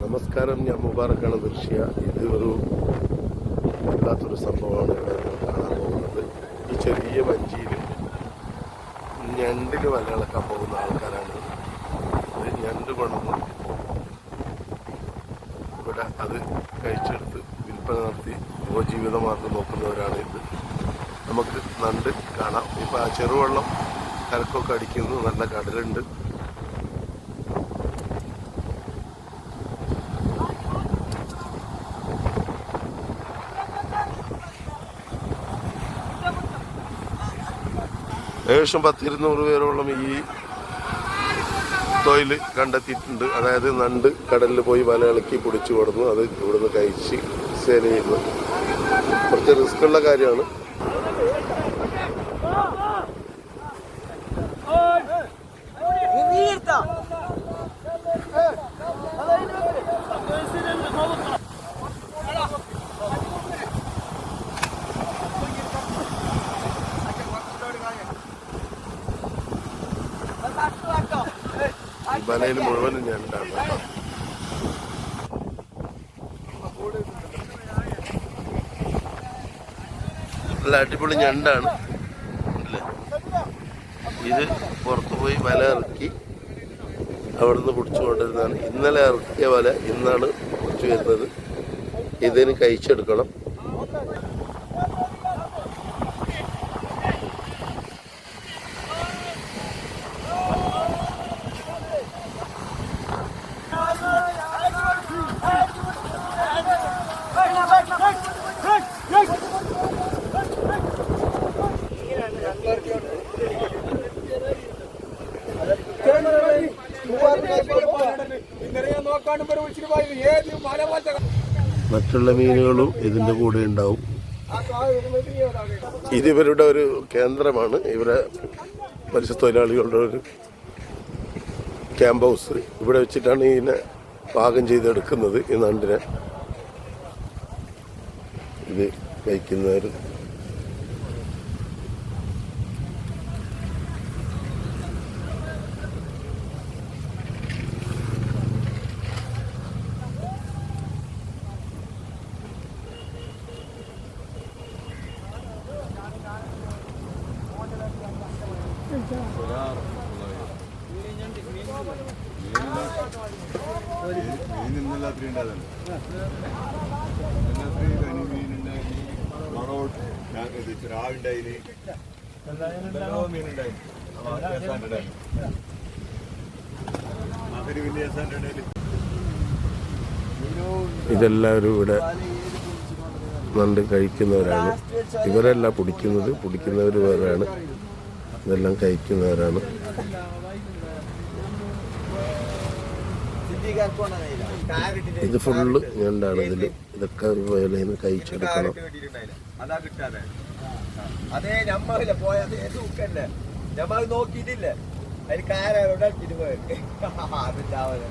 നമസ്കാരം, ഞാൻ മുബാറക്കാണ് ദൃശ്യ. ഇത് ഒരു വല്ലാത്തൊരു സംഭവമാണ് ഇവിടെ കാണാൻ പോകുന്നത്. ഈ ചെറിയ വഞ്ചിയിൽ ഞണ്ടിന് വല ഇളക്കാൻ പോകുന്ന ആൾക്കാരാണ്. ഇത് ഞണ്ട് കൊണ്ടുവന്ന് ഇവിടെ അത് കഴിച്ചെടുത്ത് വിൽപ്പന നടത്തി ഉപജീവിതമാർഗം നോക്കുന്നവരാണ് ഇത്. നമുക്ക് നണ്ട് കാണാം. ഇപ്പം ആ ചെറുവെള്ളം കരക്കൊക്കെ അടിക്കുന്നു, നല്ല കടലുണ്ട്. ഏകദേശം 10-200 പേരോളം ഈ തൊഴിൽ കണ്ടെത്തിയിട്ടുണ്ട്. അതായത് നണ്ട് കടലിൽ പോയി വല ഇളക്കി പിടിച്ചു കൊടുന്നു, അത് ഇവിടുന്ന് കഴിച്ച് സെയിൽ ചെയ്യുന്നു. കുറച്ച് റിസ്ക് ഉള്ള കാര്യമാണ്. വലയിൽ മുഴുവനും ഞണ്ടാണ്. നല്ല അടിപൊളി ഞണ്ടാണ് അല്ലേ. ഇത് പുറത്തു പോയി വല ഇറക്കി അവിടുന്ന് പിടിച്ചു കൊണ്ടിരുന്നതാണ്. ഇന്നലെ ഇറക്കിയ വല ഇന്നാണ് പിടിച്ചു വരുന്നത്. ഇതിന് കഴിച്ചെടുക്കണം. മറ്റുള്ള മീനുകളും ഇതിൻ്റെ കൂടെ ഉണ്ടാവും. ഇതിവരുടെ ഒരു കേന്ദ്രമാണ്. ഇവരെ മത്സ്യത്തൊഴിലാളികളുടെ ഒരു ക്യാമ്പ് ഹൗസ്. ഇവിടെ വെച്ചിട്ടാണ് ഇതിനെ പാകം ചെയ്തെടുക്കുന്നത്. ഈ നണ്ടിനെ ഇത് കഴിക്കുന്നവർ. ഇതെല്ലാവരും ഇവിടെ നണ്ട് കഴിക്കുന്നവരാണ്. ഇവരല്ല പിടിക്കുന്നവർ വേറെയാണ്. ഇതെല്ലാം കഴിക്കുന്നവരാണ്. ഇത് ഫുള്ള് ഞണ്ടാണ്. ഇതൊക്കെ ഒരു വലയിൽ നിന്ന് കഴിച്ചെടുക്കണം. അതേ ഞമ്മല്ല പോയത് ഞമ്മ നോക്കിയിട്ടില്ലേ അതിന് കാരോടക്കിട്ട് പോയത് അതുണ്ടാവല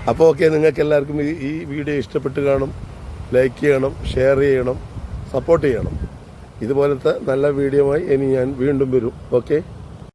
അപ്പോൾ ഓക്കെ, നിങ്ങൾക്ക് എല്ലാവർക്കും ഈ വീഡിയോ ഇഷ്ടപ്പെട്ട് കാണും. ലൈക്ക് ചെയ്യണം, ഷെയർ ചെയ്യണം, സപ്പോർട്ട് ചെയ്യണം. ഇതുപോലത്തെ നല്ല വീഡിയോയുമായി ഇനി ഞാൻ വീണ്ടും വരും. ഓക്കെ.